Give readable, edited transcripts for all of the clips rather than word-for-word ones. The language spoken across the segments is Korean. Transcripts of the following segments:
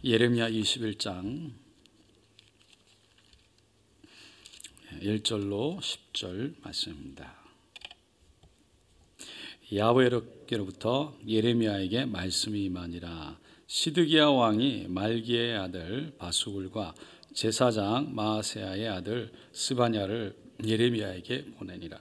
예레미야 21장 1절로 10절 말씀입니다. 야훼로부터 예레미야에게 말씀이 임하니라. 시드기야 왕이 말기의 아들 바수굴과 제사장 마아세야의 아들 스바냐를 예레미야에게 보내니라.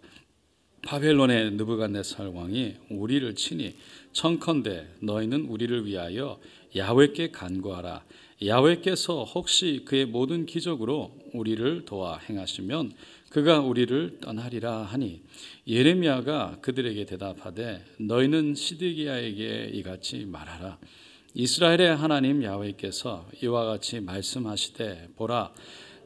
바벨론의 느부갓네살 왕이 우리를 치니 청컨대 너희는 우리를 위하여 야훼께 간구하라. 야훼께서 혹시 그의 모든 기적으로 우리를 도와 행하시면 그가 우리를 떠나리라 하니, 예레미야가 그들에게 대답하되 너희는 시드기야에게 이같이 말하라. 이스라엘의 하나님 야훼께서 이와 같이 말씀하시되, 보라,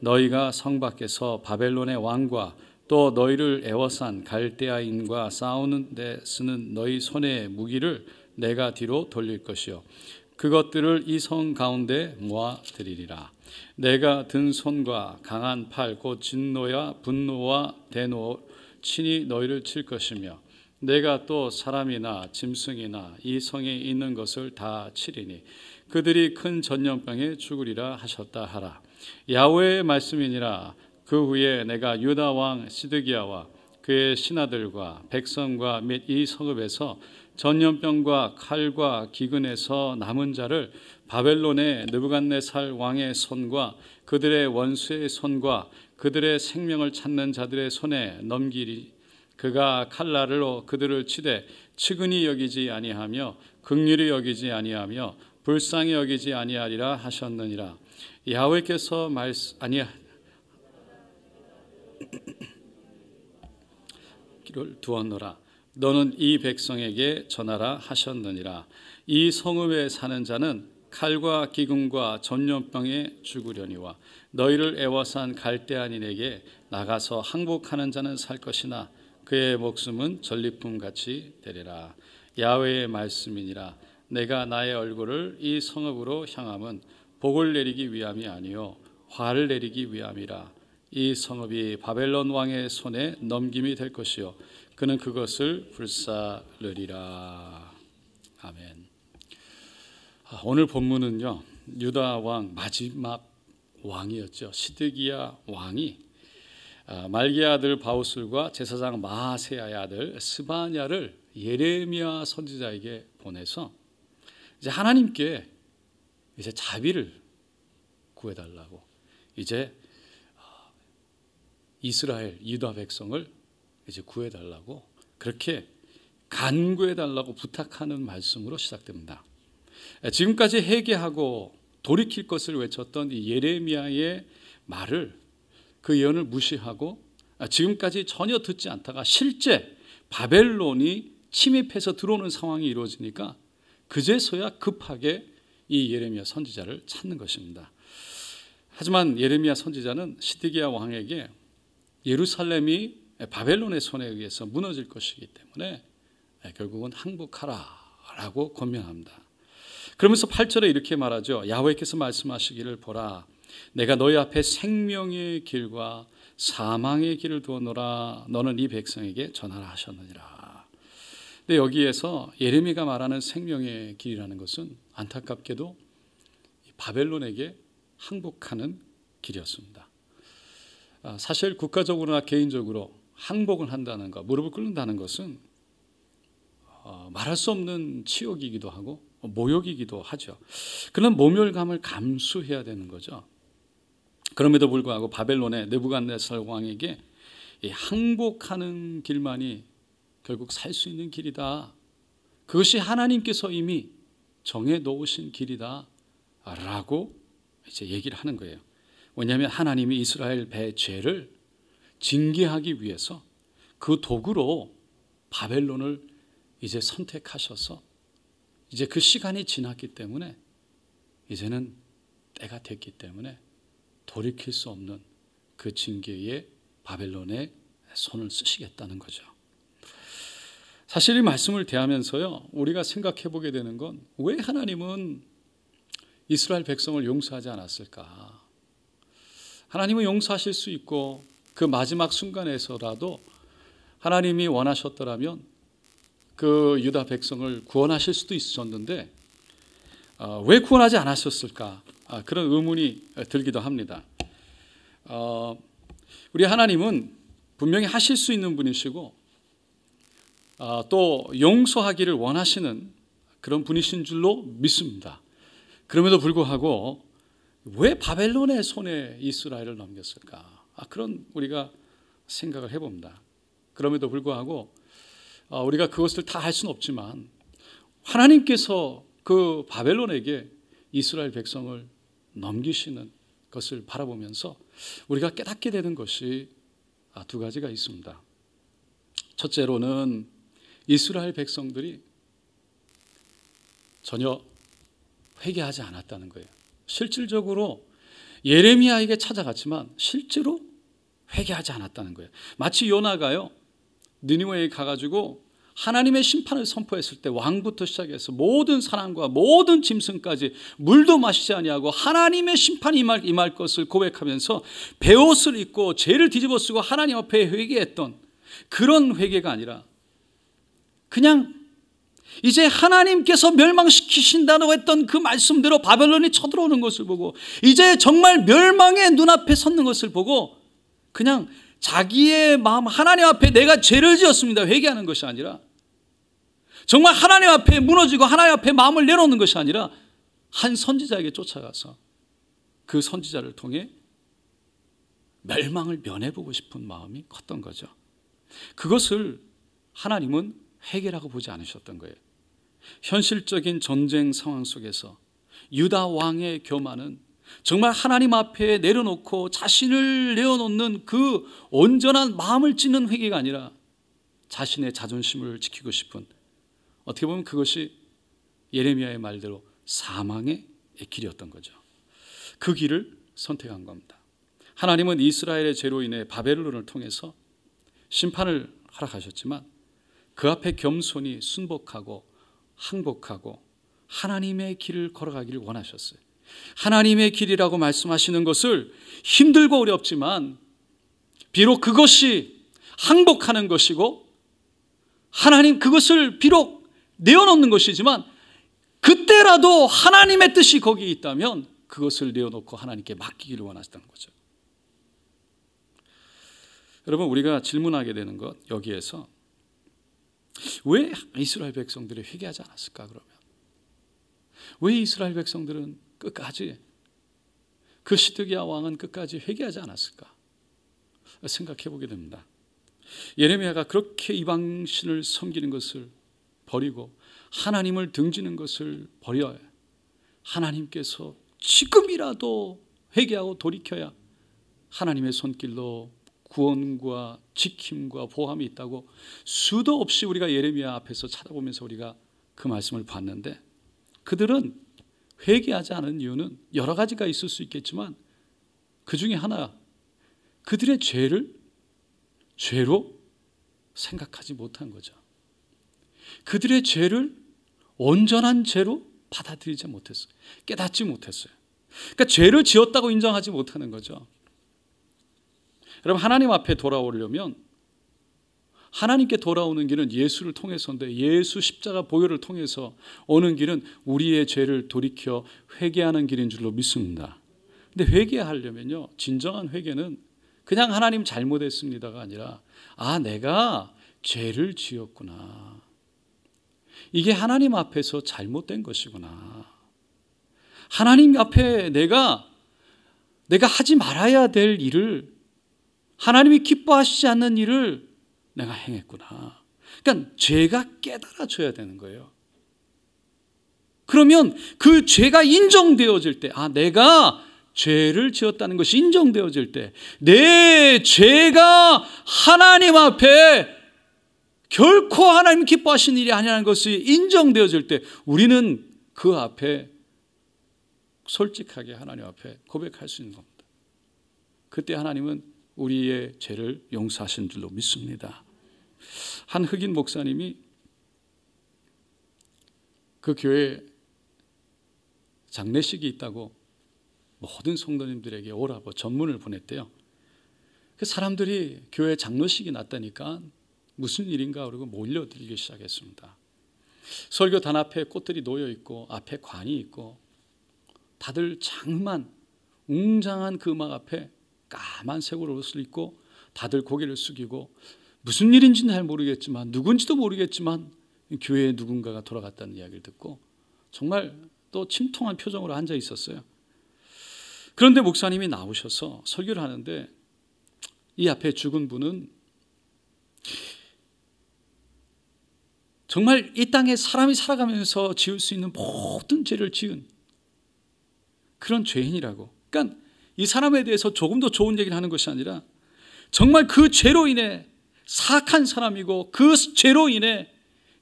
너희가 성 밖에서 바벨론의 왕과 또 너희를 애워싼 갈대아인과 싸우는 데 쓰는 너희 손의 무기를 내가 뒤로 돌릴 것이요 그것들을 이 성 가운데 모아드리리라. 내가 든 손과 강한 팔 곧 진노와 분노와 대노 친히 너희를 칠 것이며, 내가 또 사람이나 짐승이나 이 성에 있는 것을 다 치리니 그들이 큰 전염병에 죽으리라 하셨다 하라. 야훼의 말씀이니라. 그 후에 내가 유다 왕 시드기야와 그의 신하들과 백성과 및 이 성읍에서 전염병과 칼과 기근에서 남은 자를 바벨론의 느부갓네살 왕의 손과 그들의 원수의 손과 그들의 생명을 찾는 자들의 손에 넘기리. 그가 칼날로 그들을 치되 측은히 여기지 아니하며 긍휼히 여기지 아니하며 불쌍히 여기지 아니하리라 하셨느니라. 야훼께서 길을 두었노라. 너는 이 백성에게 전하라 하셨느니라. 이 성읍에 사는 자는 칼과 기근과 전염병에 죽으려니와 너희를 애워싼 갈대아인에게 나가서 항복하는 자는 살 것이나 그의 목숨은 전리품같이 되리라. 야훼의 말씀이니라. 내가 나의 얼굴을 이 성읍으로 향함은 복을 내리기 위함이 아니요 화를 내리기 위함이라. 이 성읍이 바벨론 왕의 손에 넘김이 될 것이요 그는 그것을 불사르리라. 아멘. 오늘 본문은요, 유다 왕 마지막 왕이었죠. 시드기야 왕이 말기의 아들 바우술과 제사장 마아세야의 아들 스바냐를 예레미야 선지자에게 보내서 이제 하나님께 이제 자비를 구해달라고, 이제 이스라엘 유다 백성을 이제 구해달라고, 그렇게 간구해달라고 부탁하는 말씀으로 시작됩니다. 지금까지 회개하고 돌이킬 것을 외쳤던 이 예레미야의 말을, 그 예언을 무시하고 지금까지 전혀 듣지 않다가 실제 바벨론이 침입해서 들어오는 상황이 이루어지니까 그제서야 급하게 이 예레미야 선지자를 찾는 것입니다. 하지만 예레미야 선지자는 시드기야 왕에게 예루살렘이 바벨론의 손에 의해서 무너질 것이기 때문에 결국은 항복하라라고 권면합니다. 그러면서 8절에 이렇게 말하죠. 야훼께서 말씀하시기를, 보라, 내가 너희 앞에 생명의 길과 사망의 길을 두었노라. 너는 이 백성에게 전하라 하셨느니라. 근데 여기에서 예레미야가 말하는 생명의 길이라는 것은 안타깝게도 바벨론에게 항복하는 길이었습니다. 사실 국가적으로나 개인적으로 항복을 한다는 것, 무릎을 꿇는다는 것은 말할 수 없는 치욕이기도 하고 모욕이기도 하죠. 그런 모멸감을 감수해야 되는 거죠. 그럼에도 불구하고 바벨론의 느부갓네살 왕에게 이 항복하는 길만이 결국 살 수 있는 길이다. 그것이 하나님께서 이미 정해 놓으신 길이다 라고 이제 얘기를 하는 거예요. 왜냐하면 하나님이 이스라엘 배 죄를 징계하기 위해서 그 도구로 바벨론을 이제 선택하셔서 이제 그 시간이 지났기 때문에 이제는 때가 됐기 때문에 돌이킬 수 없는 그 징계에 바벨론의 손을 쓰시겠다는 거죠. 사실 이 말씀을 대하면서요, 우리가 생각해 보게 되는 건, 왜 하나님은 이스라엘 백성을 용서하지 않았을까? 하나님은 용서하실 수 있고 그 마지막 순간에서라도 하나님이 원하셨더라면 그 유다 백성을 구원하실 수도 있었는데 왜 구원하지 않았었을까? 그런 의문이 들기도 합니다. 우리 하나님은 분명히 하실 수 있는 분이시고 또 용서하기를 원하시는 그런 분이신 줄로 믿습니다. 그럼에도 불구하고 왜 바벨론의 손에 이스라엘을 넘겼을까? 그런 우리가 생각을 해봅니다. 그럼에도 불구하고 우리가 그것을 다 할 수는 없지만 하나님께서 그 바벨론에게 이스라엘 백성을 넘기시는 것을 바라보면서 우리가 깨닫게 되는 것이 두 가지가 있습니다. 첫째로는 이스라엘 백성들이 전혀 회개하지 않았다는 거예요. 실질적으로 예레미야에게 찾아갔지만 실제로 회개하지 않았다는 거예요. 마치 요나가요, 니느웨에 가가지고 하나님의 심판을 선포했을 때 왕부터 시작해서 모든 사람과 모든 짐승까지 물도 마시지 아니하고 하나님의 심판이 임할 것을 고백하면서 베옷을 입고 죄를 뒤집어 쓰고 하나님 앞에 회개했던 그런 회개가 아니라 그냥 이제 하나님께서 멸망시키신다고 했던 그 말씀대로 바벨론이 쳐들어오는 것을 보고 이제 정말 멸망의 눈앞에 섰는 것을 보고 그냥 자기의 마음, 하나님 앞에 내가 죄를 지었습니다 회개하는 것이 아니라 정말 하나님 앞에 무너지고 하나님 앞에 마음을 내놓는 것이 아니라 한 선지자에게 쫓아가서 그 선지자를 통해 멸망을 면해보고 싶은 마음이 컸던 거죠. 그것을 하나님은 회개라고 보지 않으셨던 거예요. 현실적인 전쟁 상황 속에서 유다 왕의 교만은 정말 하나님 앞에 내려놓고 자신을 내어놓는 그 온전한 마음을 찢는 회개가 아니라 자신의 자존심을 지키고 싶은, 어떻게 보면 그것이 예레미야의 말대로 사망의 길이었던 거죠. 그 길을 선택한 겁니다. 하나님은 이스라엘의 죄로 인해 바벨론을 통해서 심판을 허락하셨지만 그 앞에 겸손히 순복하고 항복하고 하나님의 길을 걸어가기를 원하셨어요. 하나님의 길이라고 말씀하시는 것을 힘들고 어렵지만 비록 그것이 항복하는 것이고 하나님 그것을 비록 내어놓는 것이지만 그때라도 하나님의 뜻이 거기에 있다면 그것을 내어놓고 하나님께 맡기기를 원하셨다는 거죠. 여러분, 우리가 질문하게 되는 것, 여기에서 왜 이스라엘 백성들이 회개하지 않았을까? 그러면 왜 이스라엘 백성들은 끝까지, 그 시드기야 왕은 끝까지 회개하지 않았을까 생각해 보게 됩니다. 예레미야가 그렇게 이방신을 섬기는 것을 버리고 하나님을 등지는 것을 버려야 하나님께서 지금이라도 회개하고 돌이켜야 하나님의 손길로 구원과 지킴과 보함이 있다고 수도 없이 우리가 예레미야 앞에서 찾아보면서 우리가 그 말씀을 봤는데, 그들은 회개하지 않은 이유는 여러 가지가 있을 수 있겠지만 그 중에 하나, 그들의 죄를 죄로 생각하지 못한 거죠. 그들의 죄를 온전한 죄로 받아들이지 못했어요. 깨닫지 못했어요. 그러니까 죄를 지었다고 인정하지 못하는 거죠. 여러분, 하나님 앞에 돌아오려면 하나님께 돌아오는 길은 예수를 통해서인데, 예수 십자가 보혈을 통해서 오는 길은 우리의 죄를 돌이켜 회개하는 길인 줄로 믿습니다. 근데 회개하려면요, 진정한 회개는 그냥 하나님 잘못했습니다가 아니라 내가 죄를 지었구나, 이게 하나님 앞에서 잘못된 것이구나, 하나님 앞에 내가 하지 말아야 될 일을, 하나님이 기뻐하시지 않는 일을 내가 행했구나. 그러니까 죄가 깨달아져야 되는 거예요. 그러면 그 죄가 인정되어질 때, 내가 죄를 지었다는 것이 인정되어질 때, 내 죄가 하나님 앞에 결코 하나님 기뻐하시는 일이 아니라는 것이 인정되어질 때 우리는 그 앞에 솔직하게 하나님 앞에 고백할 수 있는 겁니다. 그때 하나님은 우리의 죄를 용서하신 줄로 믿습니다. 한 흑인 목사님이 그 교회에 장례식이 있다고 모든 성도님들에게 오라고 전문을 보냈대요. 그 사람들이 교회 장례식이 났다니까 무슨 일인가 그러고 몰려들기 시작했습니다. 설교단 앞에 꽃들이 놓여 있고 앞에 관이 있고 다들 장만 웅장한 그 음악 앞에 까만색 옷을 입고 다들 고개를 숙이고 무슨 일인지는 잘 모르겠지만 누군지도 모르겠지만 교회에 누군가가 돌아갔다는 이야기를 듣고 정말 또 침통한 표정으로 앉아 있었어요. 그런데 목사님이 나오셔서 설교를 하는데 이 앞에 죽은 분은 정말 이 땅에 사람이 살아가면서 지을 수 있는 모든 죄를 지은 그런 죄인이라고. 그러니까 이 사람에 대해서 조금 더 좋은 얘기를 하는 것이 아니라 정말 그 죄로 인해 사악한 사람이고 그 죄로 인해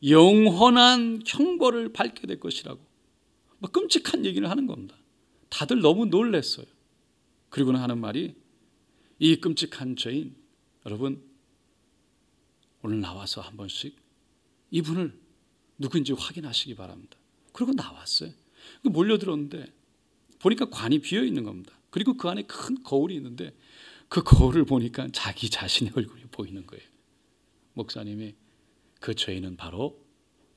영원한 형벌을 받게 될 것이라고 막 끔찍한 얘기를 하는 겁니다. 다들 너무 놀랐어요. 그리고는 하는 말이 이 끔찍한 죄인 여러분 오늘 나와서 한 번씩 이분을 누구인지 확인하시기 바랍니다. 그리고 나왔어요. 몰려들었는데 보니까 관이 비어 있는 겁니다. 그리고 그 안에 큰 거울이 있는데 그 거울을 보니까 자기 자신의 얼굴이 보이는 거예요. 목사님이 그 죄인은 바로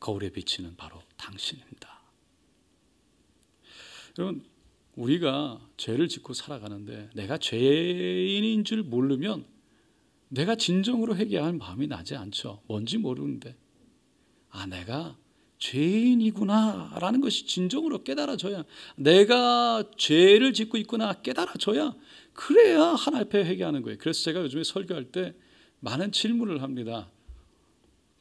거울에 비치는 바로 당신입니다. 여러분 우리가 죄를 짓고 살아가는데 내가 죄인인 줄 모르면 내가 진정으로 회개할 마음이 나지 않죠. 뭔지 모르는데 내가 죄인이구나 라는 것이 진정으로 깨달아져야 내가 죄를 짓고 있구나 깨달아져야 그래야 하나님 앞에 회개하는 거예요. 그래서 제가 요즘에 설교할 때 많은 질문을 합니다.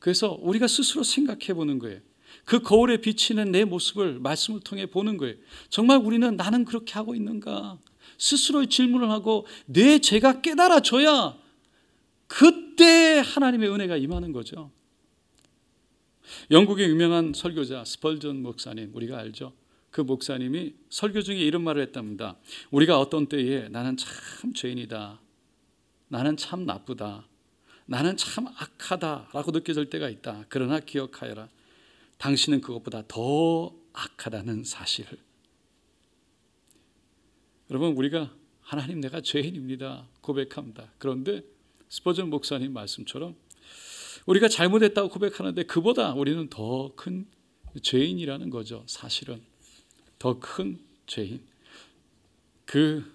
그래서 우리가 스스로 생각해 보는 거예요. 그 거울에 비치는 내 모습을 말씀을 통해 보는 거예요. 정말 우리는 나는 그렇게 하고 있는가 스스로의 질문을 하고 내 죄가 깨달아져야 그때 하나님의 은혜가 임하는 거죠. 영국의 유명한 설교자 스펄전 목사님 우리가 알죠. 그 목사님이 설교 중에 이런 말을 했답니다. 우리가 어떤 때에 나는 참 죄인이다, 나는 참 나쁘다, 나는 참 악하다라고 느껴질 때가 있다. 그러나 기억하여라, 당신은 그것보다 더 악하다는 사실을. 여러분 우리가 하나님 내가 죄인입니다 고백합니다. 그런데 스펄전 목사님 말씀처럼 우리가 잘못했다고 고백하는데 그보다 우리는 더 큰 죄인이라는 거죠. 사실은 더 큰 죄인. 그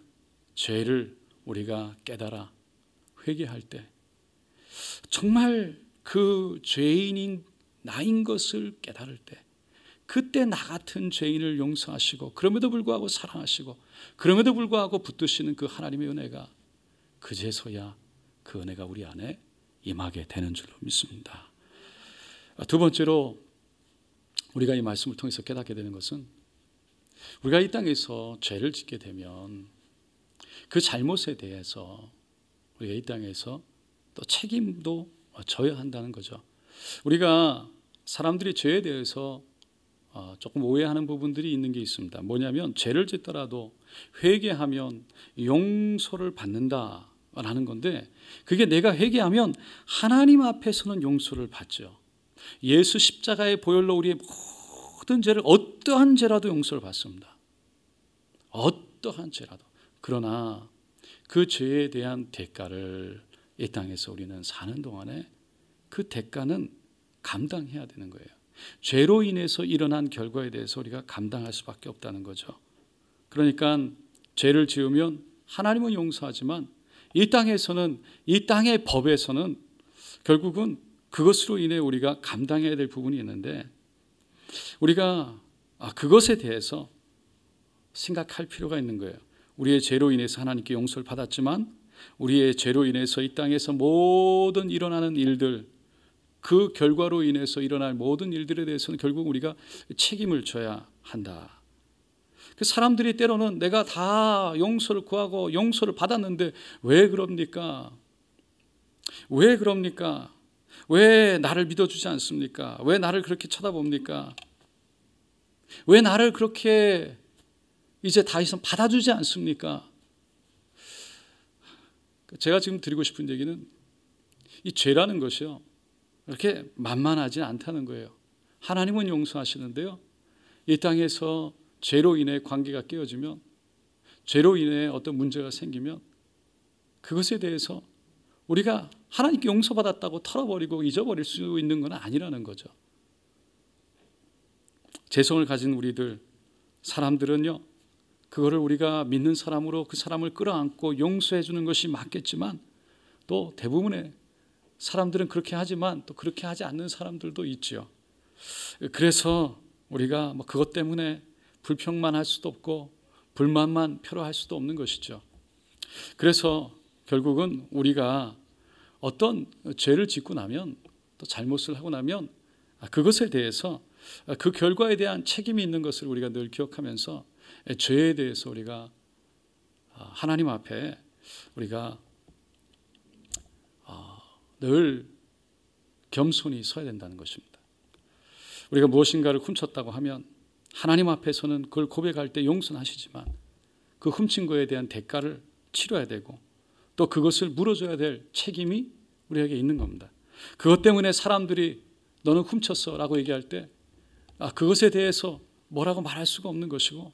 죄를 우리가 깨달아 회개할 때 정말 그 죄인인 나인 것을 깨달을 때 그때 나 같은 죄인을 용서하시고 그럼에도 불구하고 사랑하시고 그럼에도 불구하고 붙드시는 그 하나님의 은혜가 그제서야 그 은혜가 우리 안에 임하게 되는 줄로 믿습니다. 두 번째로 우리가 이 말씀을 통해서 깨닫게 되는 것은 우리가 이 땅에서 죄를 짓게 되면 그 잘못에 대해서 우리가 이 땅에서 또 책임도 져야 한다는 거죠. 우리가 사람들이 죄에 대해서 조금 오해하는 부분들이 있는 게 있습니다. 뭐냐면 죄를 짓더라도 회개하면 용서를 받는다라는 건데 그게 내가 회개하면 하나님 앞에서는 용서를 받죠. 예수 십자가의 보혈로 우리의 모든 죄를 어떠한 죄라도 용서를 받습니다. 어떠한 죄라도. 그러나 그 죄에 대한 대가를 이 땅에서 우리는 사는 동안에 그 대가는 감당해야 되는 거예요. 죄로 인해서 일어난 결과에 대해서 우리가 감당할 수밖에 없다는 거죠. 그러니까 죄를 지으면 하나님은 용서하지만 이 땅에서는 이 땅의 법에서는 결국은 그것으로 인해 우리가 감당해야 될 부분이 있는데 우리가 그것에 대해서 생각할 필요가 있는 거예요. 우리의 죄로 인해서 하나님께 용서를 받았지만 우리의 죄로 인해서 이 땅에서 모든 일어나는 일들 그 결과로 인해서 일어날 모든 일들에 대해서는 결국 우리가 책임을 져야 한다. 그 사람들이 때로는 내가 다 용서를 구하고 용서를 받았는데 왜 그럽니까? 왜 그럽니까? 왜 나를 믿어주지 않습니까? 왜 나를 그렇게 쳐다봅니까? 왜 나를 그렇게 이제 다 이상 받아주지 않습니까? 제가 지금 드리고 싶은 얘기는 이 죄라는 것이요 이렇게 만만하지 않다는 거예요. 하나님은 용서하시는데요 이 땅에서 죄로 인해 관계가 깨어지면 죄로 인해 어떤 문제가 생기면 그것에 대해서 우리가 하나님께 용서받았다고 털어버리고 잊어버릴 수 있는 건 아니라는 거죠. 재성을 가진 우리들 사람들은요 그거를 우리가 믿는 사람으로 그 사람을 끌어안고 용서해 주는 것이 맞겠지만, 또 대부분의 사람들은 그렇게 하지만 또 그렇게 하지 않는 사람들도 있지요. 그래서 우리가 그것 때문에 불평만 할 수도 없고 불만만 표로할 수도 없는 것이죠. 그래서 결국은 우리가 어떤 죄를 짓고 나면, 또 잘못을 하고 나면 그것에 대해서 그 결과에 대한 책임이 있는 것을 우리가 늘 기억하면서 죄에 대해서 우리가 하나님 앞에 우리가 늘 겸손히 서야 된다는 것입니다. 우리가 무엇인가를 훔쳤다고 하면 하나님 앞에서는 그걸 고백할 때 용서하시지만 그 훔친 것에 대한 대가를 치러야 되고 또 그것을 물어줘야 될 책임이 우리에게 있는 겁니다. 그것 때문에 사람들이 너는 훔쳤어 라고 얘기할 때 그것에 대해서 뭐라고 말할 수가 없는 것이고,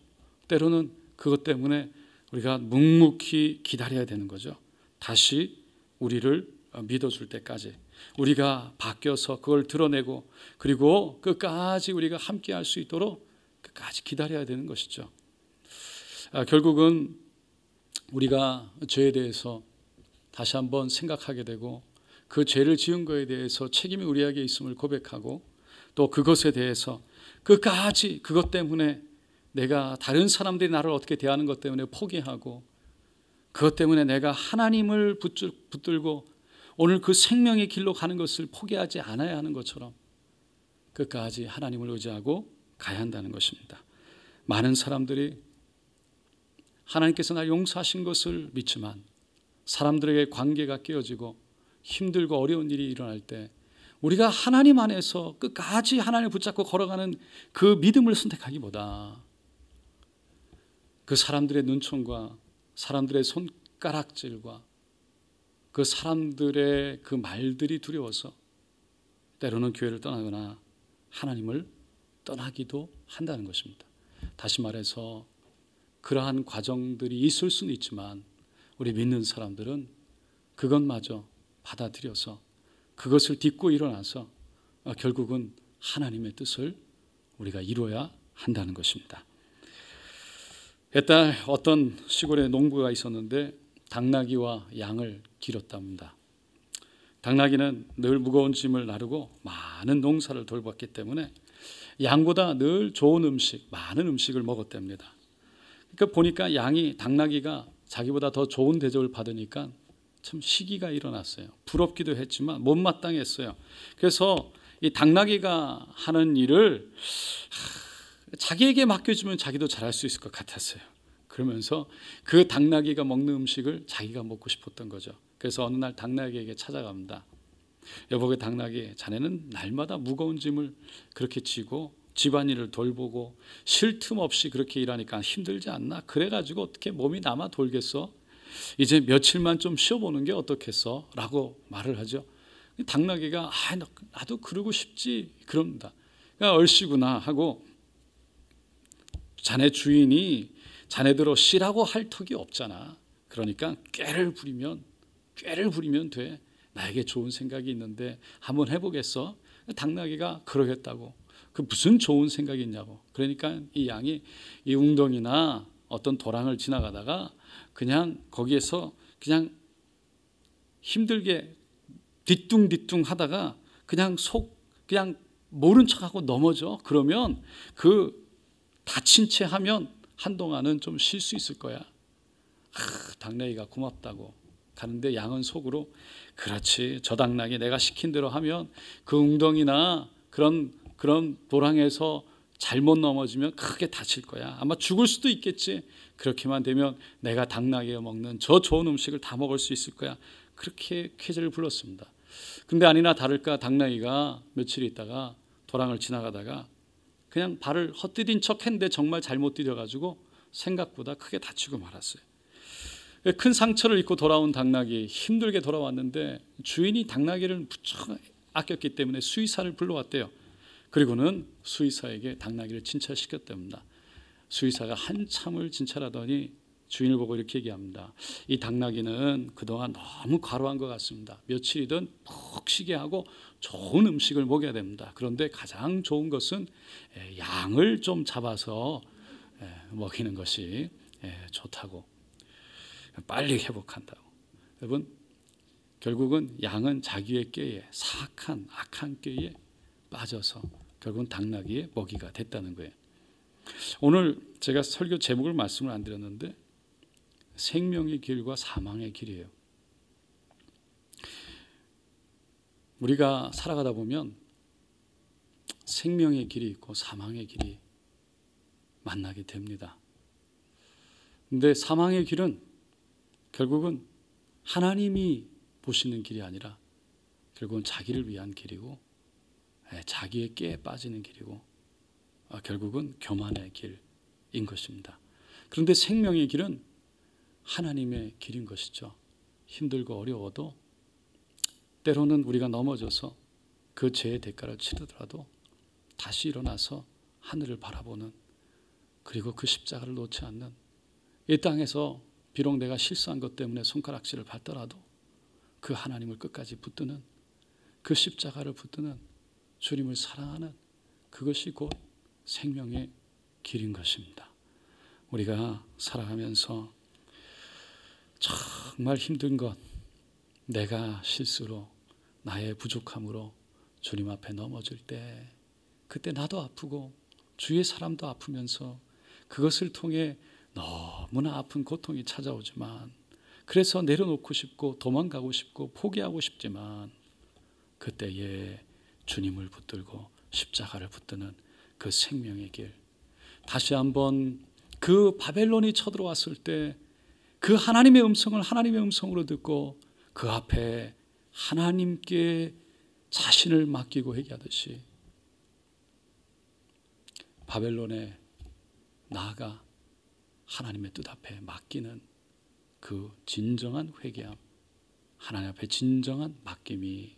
때로는 그것 때문에 우리가 묵묵히 기다려야 되는 거죠. 다시 우리를 믿어줄 때까지 우리가 바뀌어서 그걸 드러내고 그리고 끝까지 우리가 함께 할 수 있도록 끝까지 기다려야 되는 것이죠. 결국은 우리가 죄에 대해서 다시 한번 생각하게 되고 그 죄를 지은 것에 대해서 책임이 우리에게 있음을 고백하고 또 그것에 대해서 끝까지 그것 때문에 내가 다른 사람들이 나를 어떻게 대하는 것 때문에 포기하고 그것 때문에 내가 하나님을 붙들고 오늘 그 생명의 길로 가는 것을 포기하지 않아야 하는 것처럼 끝까지 하나님을 의지하고 가야 한다는 것입니다. 많은 사람들이 하나님께서 날 용서하신 것을 믿지만 사람들에게 관계가 깨어지고 힘들고 어려운 일이 일어날 때 우리가 하나님 안에서 끝까지 하나님을 붙잡고 걸어가는 그 믿음을 선택하기보다 그 사람들의 눈총과 사람들의 손가락질과 그 사람들의 그 말들이 두려워서 때로는 교회를 떠나거나 하나님을 떠나기도 한다는 것입니다. 다시 말해서 그러한 과정들이 있을 수는 있지만 우리 믿는 사람들은 그것마저 받아들여서 그것을 딛고 일어나서 결국은 하나님의 뜻을 우리가 이루어야 한다는 것입니다. 옛날 어떤 시골에 농부가 있었는데 당나귀와 양을 기렸답니다. 당나귀는 늘 무거운 짐을 나르고 많은 농사를 돌봤기 때문에 양보다 늘 좋은 음식, 많은 음식을 먹었답니다. 그러니까 보니까 당나귀가 자기보다 더 좋은 대접을 받으니까 참 시기가 일어났어요. 부럽기도 했지만 못마땅했어요. 그래서 이 당나귀가 하는 일을 자기에게 맡겨주면 자기도 잘할 수 있을 것 같았어요. 그러면서 그 당나귀가 먹는 음식을 자기가 먹고 싶었던 거죠. 그래서 어느 날 당나귀에게 찾아갑니다. 여보게 당나귀, 자네는 날마다 무거운 짐을 그렇게 지고 집안일을 돌보고 쉴 틈 없이 그렇게 일하니까 힘들지 않나? 그래가지고 어떻게 몸이 남아 돌겠어? 이제 며칠만 좀 쉬어보는 게 어떻겠어? 라고 말을 하죠. 당나귀가 나도 그러고 싶지 그럽니다. 그러니까 얼씨구나 하고 자네 주인이 자네들어 쉬라고 할 턱이 없잖아. 그러니까 꾀를 부리면 돼. 나에게 좋은 생각이 있는데 한번 해보겠어? 당나귀가 그러겠다고. 그 무슨 좋은 생각이 있냐고. 그러니까 이 양이 이 웅덩이나 어떤 도랑을 지나가다가 그냥 거기에서 그냥 힘들게 뒤뚱뒤뚱 하다가 그냥 모른 척하고 넘어져. 그러면 그 다친 채 하면 한동안은 좀 쉴 수 있을 거야. 당나귀가 고맙다고 가는데 양은 속으로 그렇지, 저 당나귀 내가 시킨 대로 하면 그 웅덩이나 그런 도랑에서 잘못 넘어지면 크게 다칠 거야. 아마 죽을 수도 있겠지. 그렇게만 되면 내가 당나귀가 먹는 저 좋은 음식을 다 먹을 수 있을 거야. 그렇게 쾌재를 불렀습니다. 근데 아니나 다를까 당나귀가 며칠 있다가 도랑을 지나가다가 그냥 발을 헛디딘 척 했는데 정말 잘못 디뎌가지고 생각보다 크게 다치고 말았어요. 큰 상처를 입고 돌아온 당나귀, 힘들게 돌아왔는데 주인이 당나귀를 무척 아꼈기 때문에 수의사를 불러왔대요. 그리고는 수의사에게 당나귀를 진찰시켰답니다. 수의사가 한참을 진찰하더니 주인을 보고 이렇게 얘기합니다. 이 당나귀는 그동안 너무 과로한 것 같습니다. 며칠이든 푹 쉬게 하고 좋은 음식을 먹여야 됩니다. 그런데 가장 좋은 것은 양을 좀 잡아서 먹이는 것이 좋다고, 빨리 회복한다고. 여러분, 결국은 양은 자기의 꾀에, 사악한 악한 꾀에 빠져서 결국은 당나귀의 먹이가 됐다는 거예요. 오늘 제가 설교 제목을 말씀을 안 드렸는데 생명의 길과 사망의 길이에요. 우리가 살아가다 보면 생명의 길이 있고 사망의 길이 만나게 됩니다. 근데 사망의 길은 결국은 하나님이 보시는 길이 아니라 결국은 자기를 위한 길이고, 자기의 깨에 빠지는 길이고, 결국은 교만의 길인 것입니다. 그런데 생명의 길은 하나님의 길인 것이죠. 힘들고 어려워도 때로는 우리가 넘어져서 그 죄의 대가를 치르더라도 다시 일어나서 하늘을 바라보는, 그리고 그 십자가를 놓지 않는, 이 땅에서 비록 내가 실수한 것 때문에 손가락질을 받더라도 그 하나님을 끝까지 붙드는, 그 십자가를 붙드는 주님을 사랑하는, 그것이 곧 생명의 길인 것입니다. 우리가 살아가면서 정말 힘든 것, 내가 실수로, 나의 부족함으로 주님 앞에 넘어질 때, 그때 나도 아프고 주위의 사람도 아프면서 그것을 통해 너무나 아픈 고통이 찾아오지만, 그래서 내려놓고 싶고 도망가고 싶고 포기하고 싶지만, 그때에 주님을 붙들고 십자가를 붙드는 그 생명의 길, 다시 한번 그 바벨론이 쳐들어왔을 때 그 하나님의 음성을 하나님의 음성으로 듣고 그 앞에 하나님께 자신을 맡기고 회개하듯이 바벨론에 나아가 하나님의 뜻 앞에 맡기는 그 진정한 회개함, 하나님 앞에 진정한 맡김이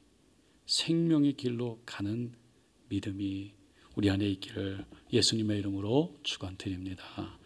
생명의 길로 가는 믿음이 우리 안에 있기를 예수님의 이름으로 축원드립니다.